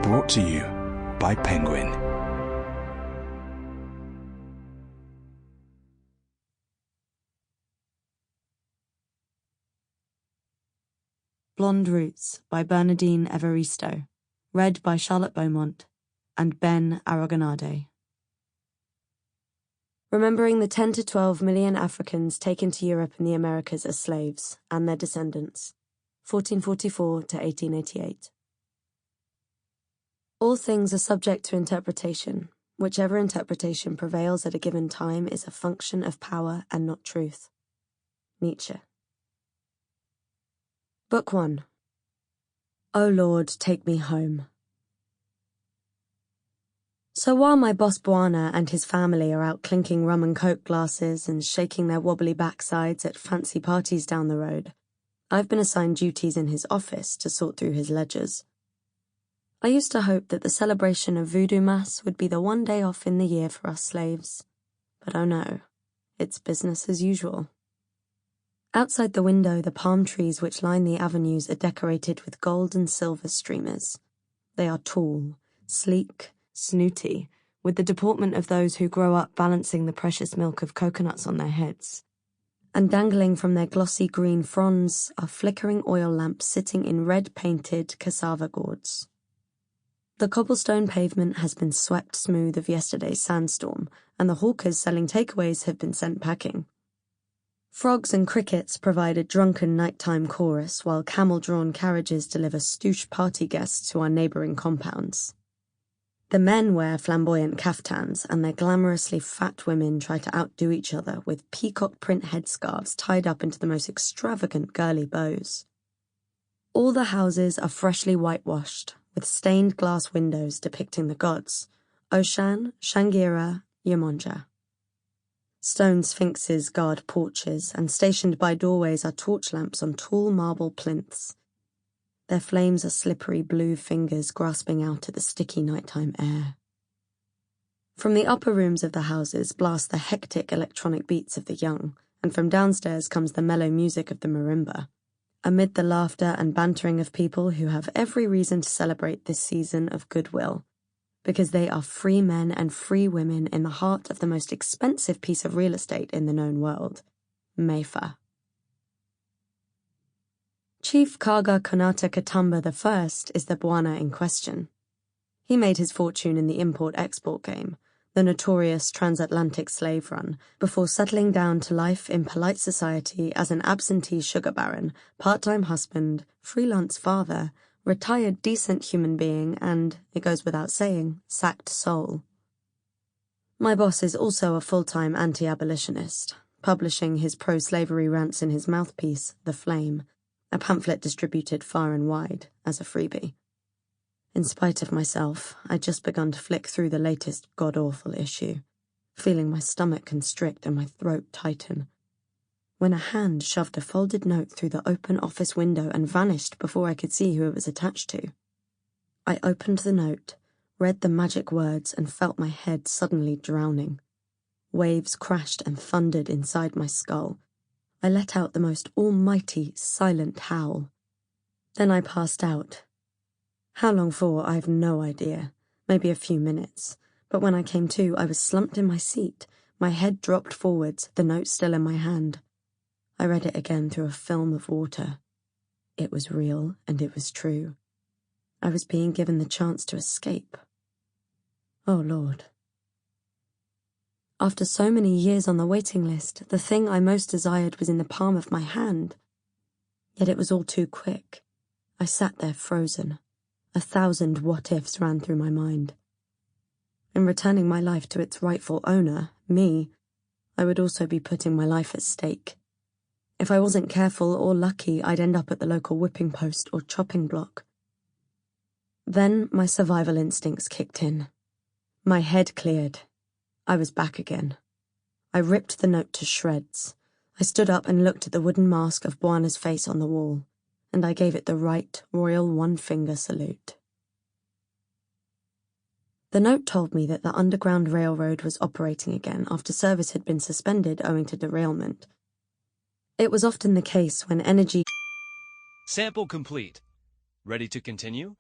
Brought to you by Penguin. Blonde Roots by Bernardine Evaristo, read by Charlotte Beaumont and Ben Arogundade. Remembering the 10 to 12 million Africans taken to Europe and the Americas as slaves, and their descendants, 1444 to 1888. All things are subject to interpretation. Whichever interpretation prevails at a given time is a function of power and not truth. Nietzsche. Book 1. O Lord, take me home. So while my boss Bwana and his family are out clinking rum and coke glasses and shaking their wobbly backsides at fancy parties down the road, I've been assigned duties in his office to sort through his ledgers. I used to hope that the celebration of Voodoo Mass would be the one day off in the year for us slaves. But oh no, it's business as usual. Outside the window, the palm trees which line the avenues are decorated with gold and silver streamers. They are tall, sleek, snooty, with the deportment of those who grow up balancing the precious milk of coconuts on their heads. And dangling from their glossy green fronds are flickering oil lamps sitting in red-painted cassava gourds. The cobblestone pavement has been swept smooth of yesterday's sandstorm, and the hawkers selling takeaways have been sent packing. Frogs and crickets provide a drunken nighttime chorus, while camel-drawn carriages deliver stouche party guests to our neighbouring compounds. The men wear flamboyant kaftans, and their glamorously fat women try to outdo each other with peacock print headscarves tied up into the most extravagant girly bows. All the houses are freshly whitewashed, with stained glass windows depicting the gods, Oshan, Shangira, Yamonja. Stone sphinxes guard porches, and stationed by doorways are torch lamps on tall marble plinths. Their flames are slippery blue fingers grasping out at the sticky nighttime air. From the upper rooms of the houses blast the hectic electronic beats of the young, and from downstairs comes the mellow music of the marimba, amid the laughter and bantering of people who have every reason to celebrate this season of goodwill, because they are free men and free women in the heart of the most expensive piece of real estate in the known world, Mayfair. Chief Kaga Konata Katamba I is the Bwana in question. He made his fortune in the import-export game, the notorious transatlantic slave run, before settling down to life in polite society as an absentee sugar baron, part-time husband, freelance father, retired decent human being, and, it goes without saying, sacked soul. My boss is also a full-time anti-abolitionist, publishing his pro-slavery rants in his mouthpiece, The Flame, a pamphlet distributed far and wide as a freebie. In spite of myself, I'd just begun to flick through the latest god-awful issue, feeling my stomach constrict and my throat tighten, when a hand shoved a folded note through the open office window and vanished before I could see who it was attached to. I opened the note, read the magic words, and felt my head suddenly drowning. Waves crashed and thundered inside my skull. I let out the most almighty, silent howl. Then I passed out. How long for, I have no idea. Maybe a few minutes. But when I came to, I was slumped in my seat, my head dropped forwards, the note still in my hand. I read it again through a film of water. It was real, and it was true. I was being given the chance to escape. Oh, Lord. After so many years on the waiting list, the thing I most desired was in the palm of my hand. Yet it was all too quick. I sat there frozen. 1,000 what-ifs ran through my mind. In returning my life to its rightful owner, me, I would also be putting my life at stake. If I wasn't careful or lucky, I'd end up at the local whipping post or chopping block. Then my survival instincts kicked in. My head cleared. I was back again. I ripped the note to shreds. I stood up and looked at the wooden mask of Bwana's face on the wall, and I gave it the right royal one-finger salute. The note told me that the Underground Railroad was operating again after service had been suspended owing to derailment. It was often the case when energy... Sample complete. Ready to continue?